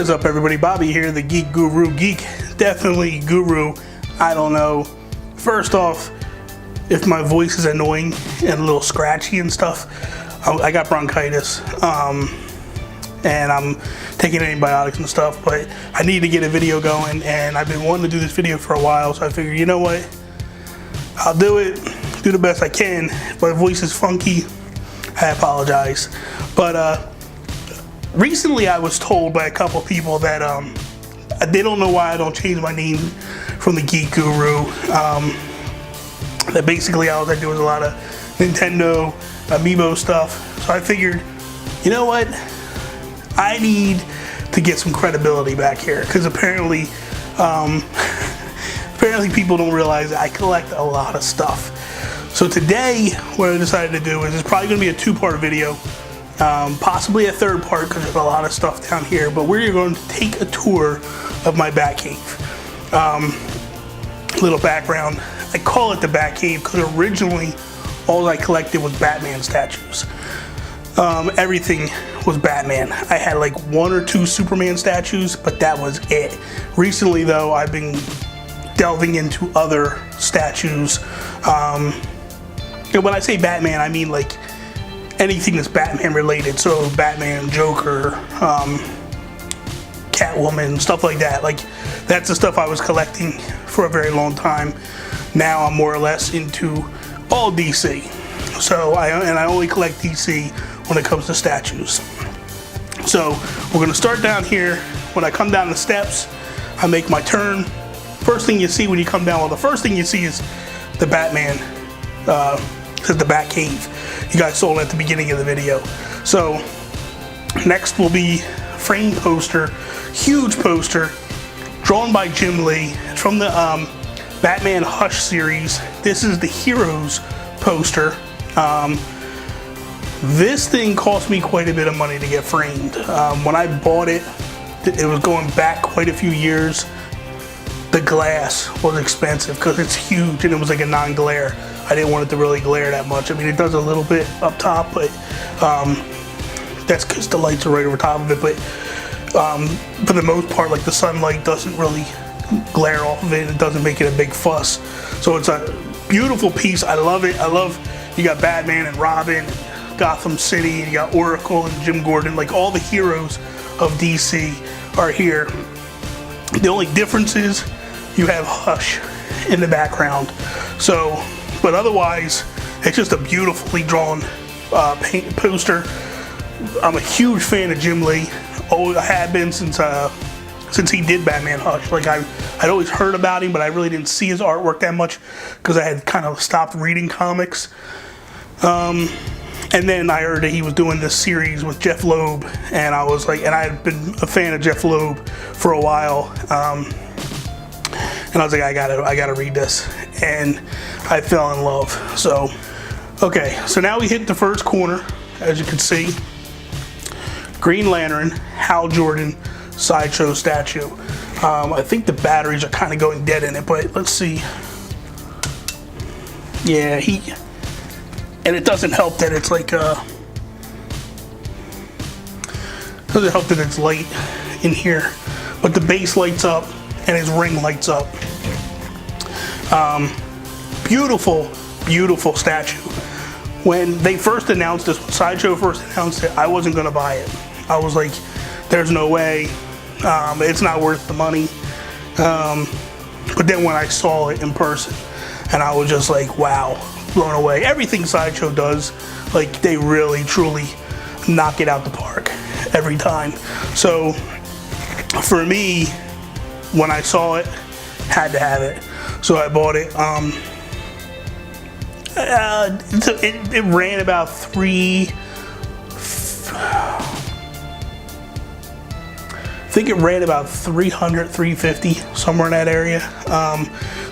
What is up, everybody? Bobby here, the Geek Guru. Geek, definitely guru. I don't know. First off, if my voice is annoying and a little scratchy and stuff, I got bronchitis, and I'm taking antibiotics and stuff, but I need to get a video going, and I've been wanting to do this video for a while, so I figured, you know what? I'll do it, do the best I can. If my voice is funky, I apologize. But recently I was told by a couple people that they don't know why I don't change my name from the Geek Guru. That basically all I do is a lot of Nintendo Amiibo stuff. So I figured, you know what? I need to get some credibility back here, because apparently people don't realize that I collect a lot of stuff. So today, what I decided to do is it's probably going to be a two-part video. Possibly a third part because there's a lot of stuff down here, but we're going to take a tour of my Batcave. Little background, I call it the Batcave because originally all I collected was Batman statues. Everything was Batman. I had like one or two Superman statues, but that was it. Recently though, I've been delving into other statues. And when I say Batman, I mean like anything that's Batman related, so Batman, Joker, Catwoman, stuff like that. Like, that's the stuff I was collecting for a very long time. Now I'm more or less into all DC. So I only collect DC when it comes to statues. So we're gonna start down here. When I come down the steps, I make my turn. First thing you see when you come down, well, the first thing you see is the Batman. Says the Batcave. You guys saw it at the beginning of the video. So next will be framed poster, huge poster, drawn by Jim Lee. It's from the Batman Hush series. This is the Heroes poster. This thing cost me quite a bit of money to get framed. When I bought it, it was going back quite a few years. The glass was expensive because it's huge and it was like a non-glare. I didn't want it to really glare that much. I mean, it does a little bit up top, but that's because the lights are right over top of it. But for the most part, like the sunlight doesn't really glare off of it. It doesn't make it a big fuss. So it's a beautiful piece. I love it. I love, you got Batman and Robin, Gotham City, and you got Oracle and Jim Gordon. Like all the heroes of DC are here. The only difference is you have Hush in the background. So, but otherwise, it's just a beautifully drawn paint poster. I'm a huge fan of Jim Lee. Oh, I have been since he did Batman Hush. Like I'd always heard about him, but I really didn't see his artwork that much because I had kind of stopped reading comics. And then I heard that he was doing this series with Jeff Loeb, and I was like, and I had been a fan of Jeff Loeb for a while. And I was like, I gotta read this, and I fell in love. So, okay, so now we hit the first corner, as you can see. Green Lantern, Hal Jordan Sideshow statue. I think the batteries are kind of going dead in it, but let's see. Yeah, and it doesn't help that it's like doesn't help that it's light in here, but the base lights up and his ring lights up. Beautiful, beautiful statue. When they first announced this, when Sideshow first announced it, I wasn't gonna buy it. I was like, there's no way, it's not worth the money. But then when I saw it in person, and I was just like, wow, blown away. Everything Sideshow does, like they really, truly knock it out the park every time. So for me, when I saw it, had to have it. So I bought it. It ran about I think it ran about 300, 350, somewhere in that area.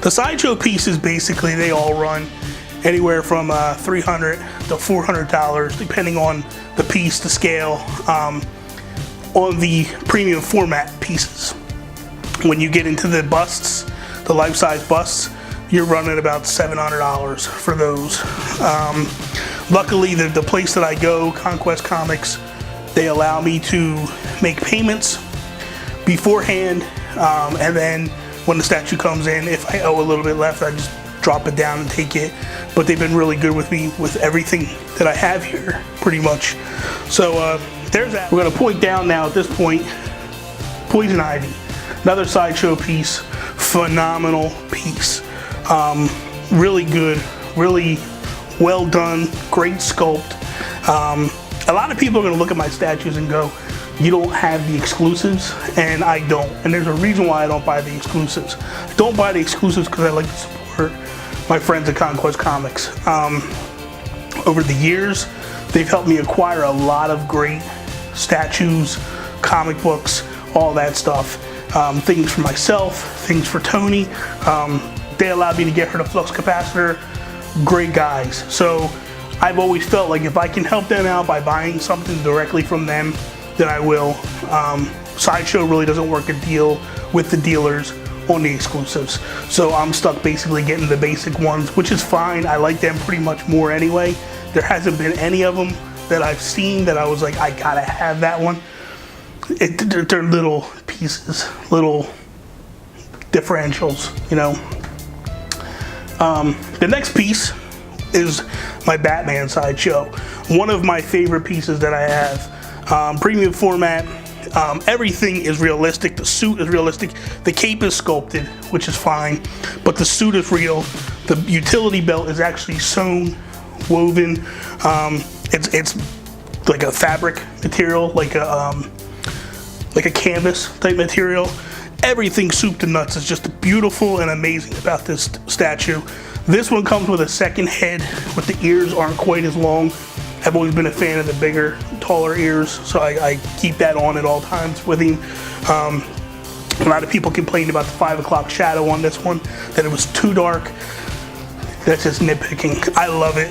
The Sideshow pieces, basically, they all run anywhere from $300 to $400, depending on the piece, the scale, on the premium format pieces. When you get into the busts, the life-size busts, you're running about $700 for those. Luckily, the place that I go, Conquest Comics, they allow me to make payments. beforehand, and then when the statue comes in, if I owe a little bit left, I just drop it down and take it. But they've been really good with me with everything that I have here, pretty much. So there's that. We're gonna point down now at this point, Poison Ivy. Another Sideshow piece, phenomenal piece. Really good, really well done, great sculpt. A lot of people are gonna look at my statues and go, you don't have the exclusives, and I don't. And there's a reason why I don't buy the exclusives. I don't buy the exclusives because I like to support my friends at Conquest Comics. Over the years, they've helped me acquire a lot of great statues, comic books, all that stuff. Things for myself, things for Tony. They allowed me to get her the flux capacitor. Great guys. So I've always felt like if I can help them out by buying something directly from them, then I will. Sideshow really doesn't work a deal with the dealers on the exclusives. So I'm stuck basically getting the basic ones, which is fine. I like them pretty much more anyway. There hasn't been any of them that I've seen that I was like, I gotta have that one. They're little pieces, little differentials, you know. The next piece is my Batman Sideshow. One of my favorite pieces that I have. Premium format. Everything is realistic. The suit is realistic. The cape is sculpted, which is fine, but the suit is real. The utility belt is actually sewn, woven. It's like a fabric material, like a canvas type material. Everything soup to nuts is just beautiful and amazing about this statue. This one comes with a second head, but the ears aren't quite as long. I've always been a fan of the bigger, taller ears, so I keep that on at all times with him. A lot of people complained about the 5 o'clock shadow on this one, that it was too dark. That's just nitpicking. I love it.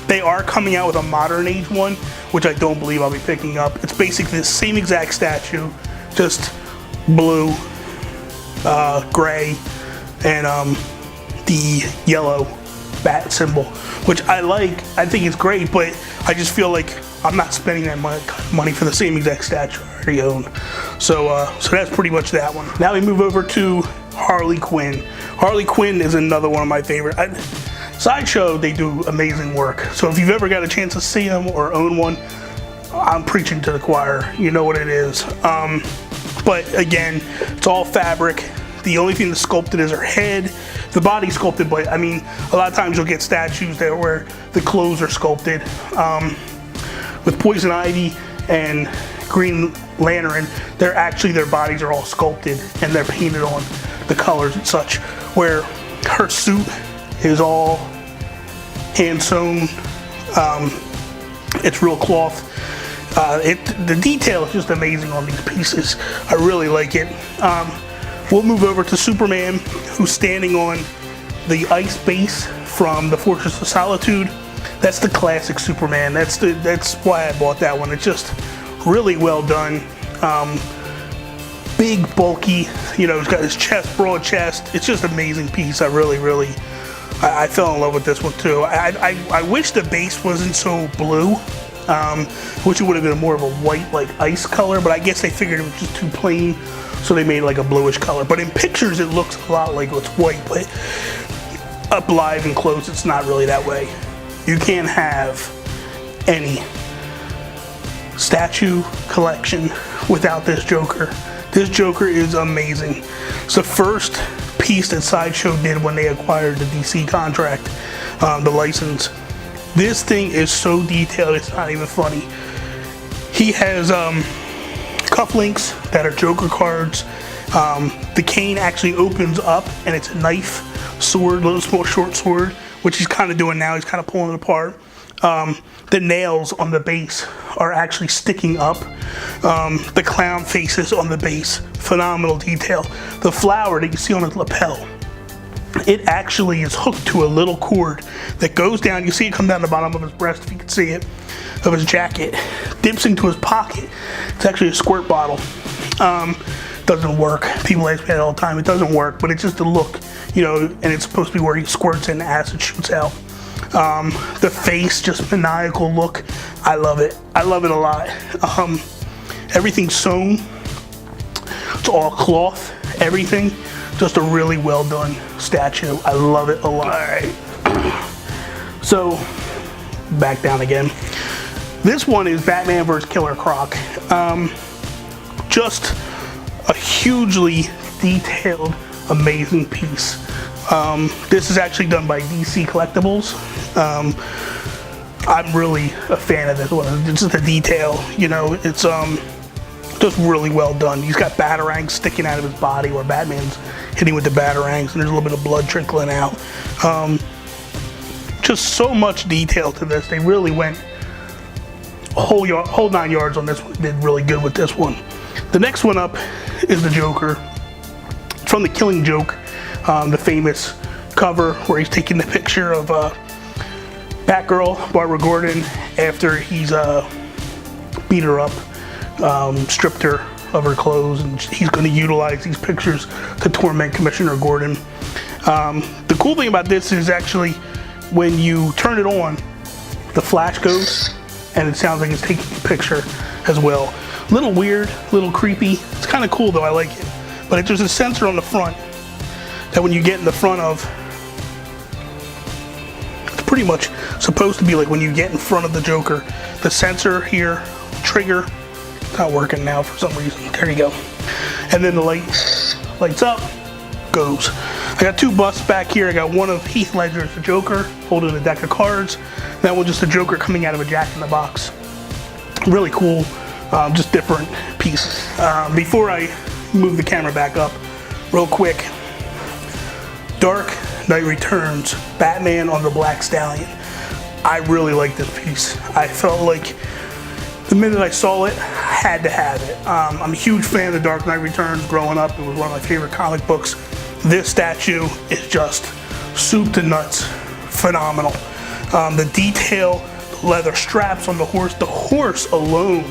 They are coming out with a modern age one, which I don't believe I'll be picking up. It's basically the same exact statue, just blue, gray, and the yellow bat symbol, which I like. I think it's great, but I just feel like I'm not spending that money for the same exact statue I already own. So that's pretty much that one. Now we move over to Harley Quinn. Harley Quinn is another one of my favorite. Sideshow, they do amazing work. So if you've ever got a chance to see them or own one, I'm preaching to the choir. You know what it is. But again, it's all fabric. The only thing that's sculpted is her head. The body's sculpted, but I mean, a lot of times you'll get statues that where the clothes are sculpted. With Poison Ivy and Green Lantern, their bodies are all sculpted and they're painted on the colors and such. Where her suit is all hand sewn. It's real cloth. The detail is just amazing on these pieces. I really like it. We'll move over to Superman, who's standing on the ice base from the Fortress of Solitude. That's the classic Superman. That's why I bought that one. It's just really well done. Big, bulky. You know, he's got his chest, broad chest. It's just an amazing piece. I fell in love with this one too. I wish the base wasn't so blue. Wish it would have been more of a white, like ice color, but I guess they figured it was just too plain, so they made like a bluish color. But in pictures, it looks a lot like it's white, but up live and close, it's not really that way. You can't have any statue collection without this Joker. This Joker is amazing. It's the first piece that Sideshow did when they acquired the DC contract, the license. This thing is so detailed, it's not even funny. He has cufflinks that are Joker cards. The cane actually opens up and it's a knife, sword, little small short sword, which he's kind of doing now. He's kind of pulling it apart. The nails on the base are actually sticking up. The clown faces on the base, phenomenal detail. The flower that you see on his lapel, it actually is hooked to a little cord that goes down. You see it come down the bottom of his breast, if you can see it, of his jacket, dips into his pocket. It's actually a squirt bottle. Doesn't work. People ask me that all the time. It doesn't work, but it's just a look, you know, and it's supposed to be where he squirts and acid shoots out. The face, just maniacal look. I love it. I love it a lot. Everything's sewn. It's all cloth, everything. Just a really well done statue. I love it a lot. All right. So, back down again. This one is Batman vs. Killer Croc. Just a hugely detailed, amazing piece. This is actually done by DC Collectibles. I'm really a fan of this one. It's just the detail, you know, it's just really well done. He's got batarangs sticking out of his body where Batman's hitting with the batarangs, and there's a little bit of blood trickling out. Just so much detail to this. They really went a whole 9 yards on this one. Did really good with this one. The next one up is the Joker. It's from The Killing Joke, the famous cover where he's taking the picture of Batgirl, Barbara Gordon, after he's beat her up, stripped her of her clothes, and he's going to utilize these pictures to torment Commissioner Gordon. The cool thing about this is actually when you turn it on, the flash goes, and it sounds like it's taking a picture as well. A little weird, a little creepy. It's kind of cool though, I like it. But there's a sensor on the front that when you get in the front of, it's pretty much supposed to be like when you get in front of the Joker. The sensor here, trigger, it's not working now for some reason. There you go. And then the light lights up, goes. I got two busts back here. I got one of Heath Ledger as the Joker holding a deck of cards. That one just the Joker coming out of a Jack-in-the-Box. Really cool, just different pieces. Before I move the camera back up real quick, Dark Knight Returns, Batman on the Black Stallion. I really like this piece. I felt like the minute I saw it, I had to have it. I'm a huge fan of The Dark Knight Returns. Growing up, it was one of my favorite comic books. This statue is just soup to nuts, phenomenal. The detail, the leather straps on the horse alone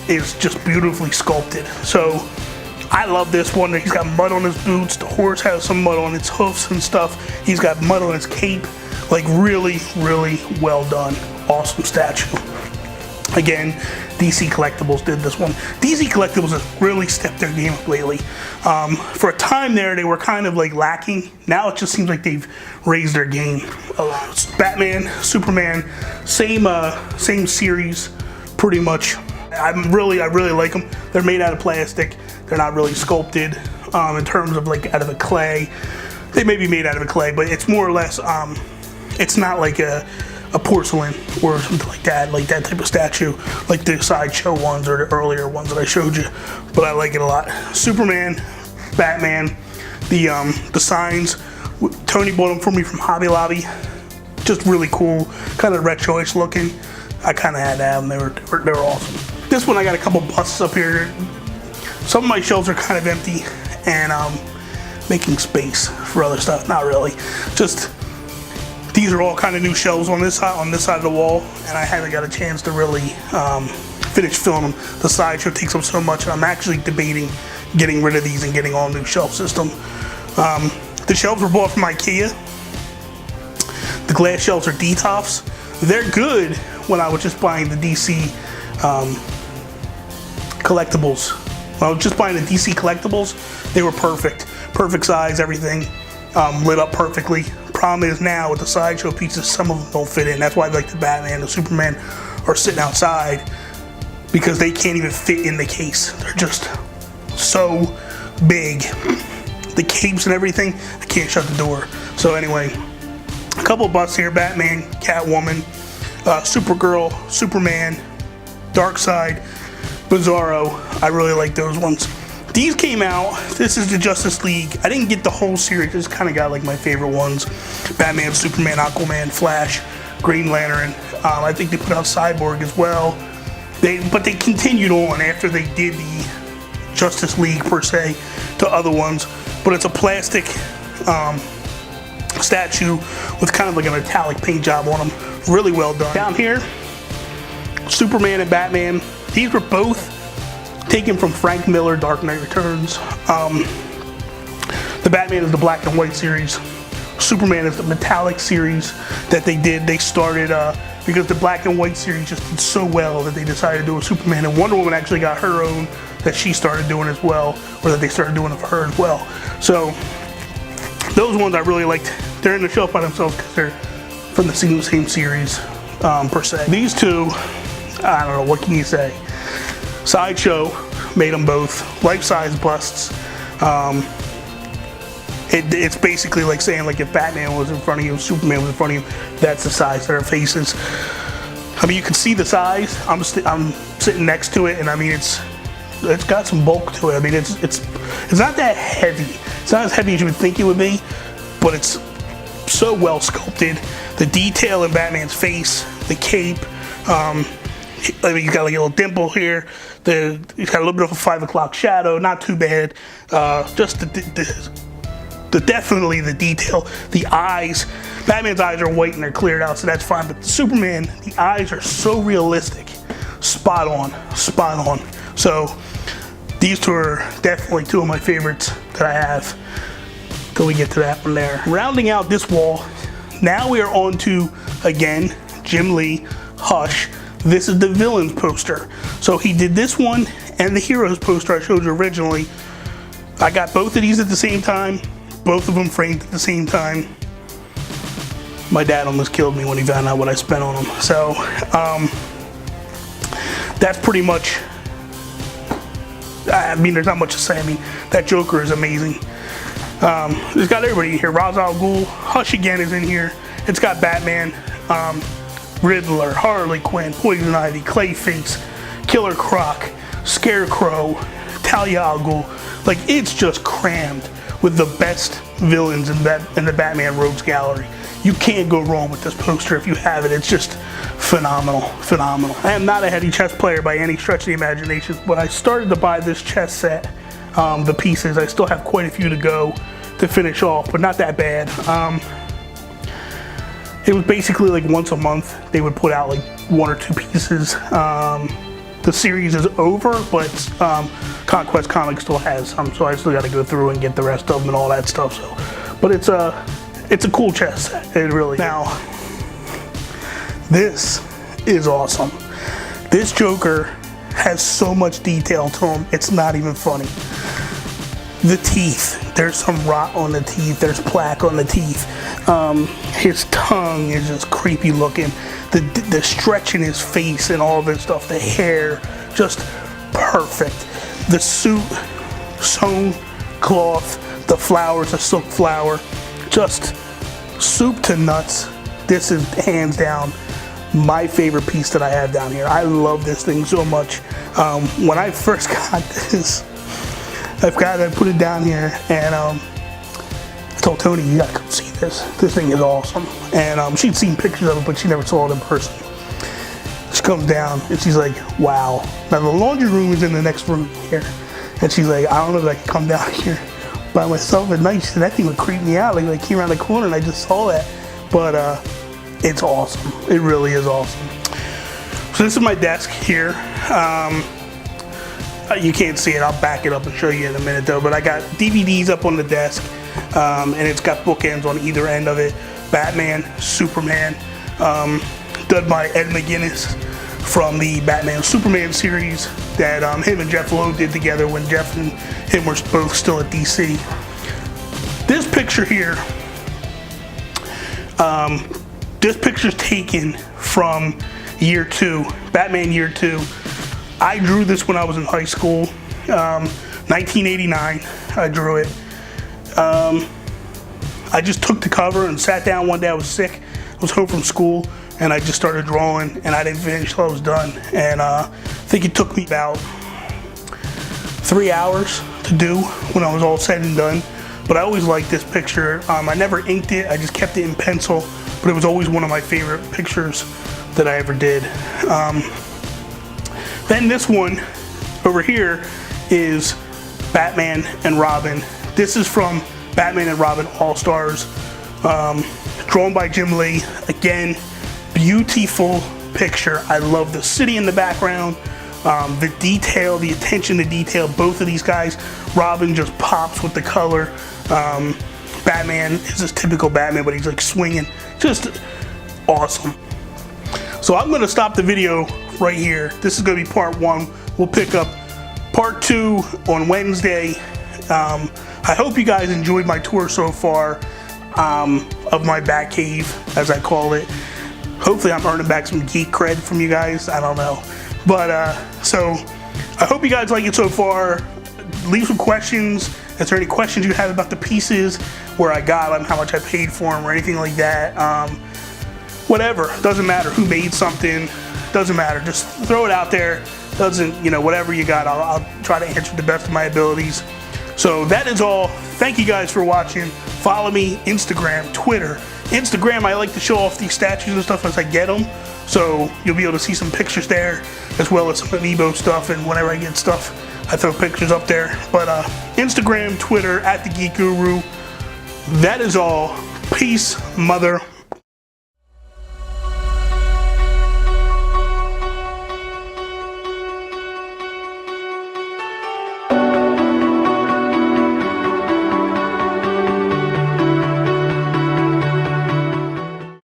is just beautifully sculpted. So I love this one. He's got mud on his boots. The horse has some mud on its hoofs and stuff. He's got mud on his cape. Like really, really well done. Awesome statue. Again, DC Collectibles did this one. DC Collectibles has really stepped their game up lately. For a time there, they were kind of like lacking. Now it just seems like they've raised their game a lot. Batman, Superman, same series, pretty much. I really like them. They're made out of plastic. They're not really sculpted in terms of like out of a clay. They may be made out of a clay, but it's more or less, it's not like a porcelain or something like that type of statue, like the Sideshow ones or the earlier ones that I showed you. But I like it a lot. Superman, Batman, the signs. Tony bought them for me from Hobby Lobby. Just really cool, kind of retro-ish looking. I kind of had to have them. They were awesome. This one I got a couple busts up here. Some of my shelves are kind of empty, and making space for other stuff. Not really. Just these are all kind of new shelves on this side of the wall, and I haven't got a chance to really finish filling them. The Sideshow takes up so much, and I'm actually debating getting rid of these and getting all new shelf system. The shelves were bought from IKEA. The glass shelves are Detolfs. They're good when I was just buying the DC collectibles. When I was just buying the DC collectibles, they were perfect. Perfect size, everything. Lit up perfectly. Problem is now with the Sideshow pieces, some of them don't fit in. That's why like the Batman and Superman are sitting outside, because they can't even fit in the case. They're just so big. The capes and everything, I can't shut the door. So anyway, a couple busts here: Batman, Catwoman, Supergirl, Superman, Darkseid, Bizarro. I really like those ones. These came out. This is the Justice League. I didn't get the whole series. Just kind of got like my favorite ones: Batman, Superman, Aquaman, Flash, Green Lantern. I think they put out Cyborg as well. But they continued on after they did the Justice League per se to other ones. But it's a plastic statue with kind of like a metallic paint job on them. Really well done. Down here, Superman and Batman. These were both taken from Frank Miller, Dark Knight Returns. The Batman is the black and white series. Superman is the metallic series that they did. They started because the black and white series just did so well that they decided to do a Superman. And Wonder Woman actually got her own that she started doing as well, or that they started doing of her as well. So those ones I really liked. They're in the shelf by themselves because they're from the same series per se. These two, I don't know, what can you say? Sideshow made them both life-size busts. It's basically like saying, like, if Batman was in front of you, Superman was in front of you, that's the size that our faces. I mean, you can see the size. I'm sitting next to it, and I mean, it's got some bulk to it. I mean, it's not that heavy. It's not as heavy as you would think it would be, but it's so well sculpted. The detail in Batman's face, the cape. I mean, he's got like a little dimple here. He's got a little bit of a 5 o'clock shadow. Not too bad. Just definitely the detail. The eyes. Batman's eyes are white and they're cleared out, so that's fine. But Superman, the eyes are so realistic. Spot on. Spot on. So these two are definitely two of my favorites that I have. Till we get to that one there. Rounding out this wall, now we are on to, again, Jim Lee, Hush. This is the Villains poster. So he did this one and the Heroes poster I showed you originally. I got both of these at the same time. Both of them framed at the same time. My dad almost killed me when he found out what I spent on them. So, that's pretty much, I mean, there's not much to say. I mean, that Joker is amazing. It's got everybody in here. Ra's al Ghul, Hush again is in here. It's got Batman, Riddler, Harley Quinn, Poison Ivy, Clayface, Killer Croc, Scarecrow, Talia al Ghul. Like, it's just crammed with the best villains in the Batman Rogues Gallery. You can't go wrong with this poster if you have it. It's just phenomenal, phenomenal. I am not a heavy chess player by any stretch of the imagination, but I started to buy this chess set, the pieces. I still have quite a few to go to finish off, but not that bad. It was basically like once a month they would put out like 1 or 2 pieces. The series is over, but Conquest Comics still has some, so I still got to go through and get the rest of them and all that stuff. So, but it's a cool chess set. It really. Now, this is awesome. This Joker has so much detail to him. It's not even funny. The teeth. There's some rot on the teeth. There's plaque on the teeth. His tongue is just creepy looking. The stretch in his face and all this stuff. The hair, just perfect. The suit, sewn cloth, the flowers, the silk flower, just soup to nuts. This is hands down my favorite piece that I have down here. I love this thing so much. When I first got this, I put it down here, and I told Tony, you gotta come see this. This thing is awesome. And she'd seen pictures of it, but she never saw it in person. She comes down and she's like, wow. Now the laundry room is in the next room here. And she's like, I don't know if I can come down here by myself at night. She said, that thing would creep me out. Like I came around the corner and I just saw that. But it's awesome. It really is awesome. So this is my desk here. You can't see it. I'll back it up and show you in a minute though. But I got DVDs up on the desk. And it's got bookends on either end of it. Batman, Superman, done by Ed McGuinness from the Batman Superman series that him and Jeff Lowe did together when Jeff and him were both still at DC. This picture here, this picture's taken from year 2, Batman year 2. I drew this when I was in high school, 1989, I drew it. I just took the cover and sat down one day. I was sick. I was home from school and I just started drawing and I didn't finish till I was done. And I think it took me about 3 hours to do when I was all said and done. But I always liked this picture. I never inked it. I just kept it in pencil. But it was always one of my favorite pictures that I ever did. Then this one over here is Batman and Robin. This is from Batman and Robin All-Stars, drawn by Jim Lee. Again, beautiful picture. I love the city in the background, the detail, the attention to detail. Both of these guys, Robin just pops with the color. Batman is his typical Batman, but he's like swinging. Just awesome. So I'm going to stop the video right here. This is going to be part 1. We'll pick up part 2 on Wednesday. I hope you guys enjoyed my tour so far of my Batcave, as I call it. Hopefully I'm earning back some geek cred from you guys. I don't know. But so I hope you guys like it so far. Leave some questions. Is there any questions you have about the pieces, where I got them, how much I paid for them, or anything like that? Whatever. Doesn't matter who made something. Doesn't matter. Just throw it out there. Doesn't, you know, whatever you got, I'll try to answer to the best of my abilities. So that is all. Thank you guys for watching. Follow me, Instagram, Twitter. Instagram, I like to show off these statues and stuff as I get them. So you'll be able to see some pictures there, as well as some Amiibo stuff, and whenever I get stuff, I throw pictures up there. But Instagram, Twitter, @TheGeekGuru. That is all. Peace, mother.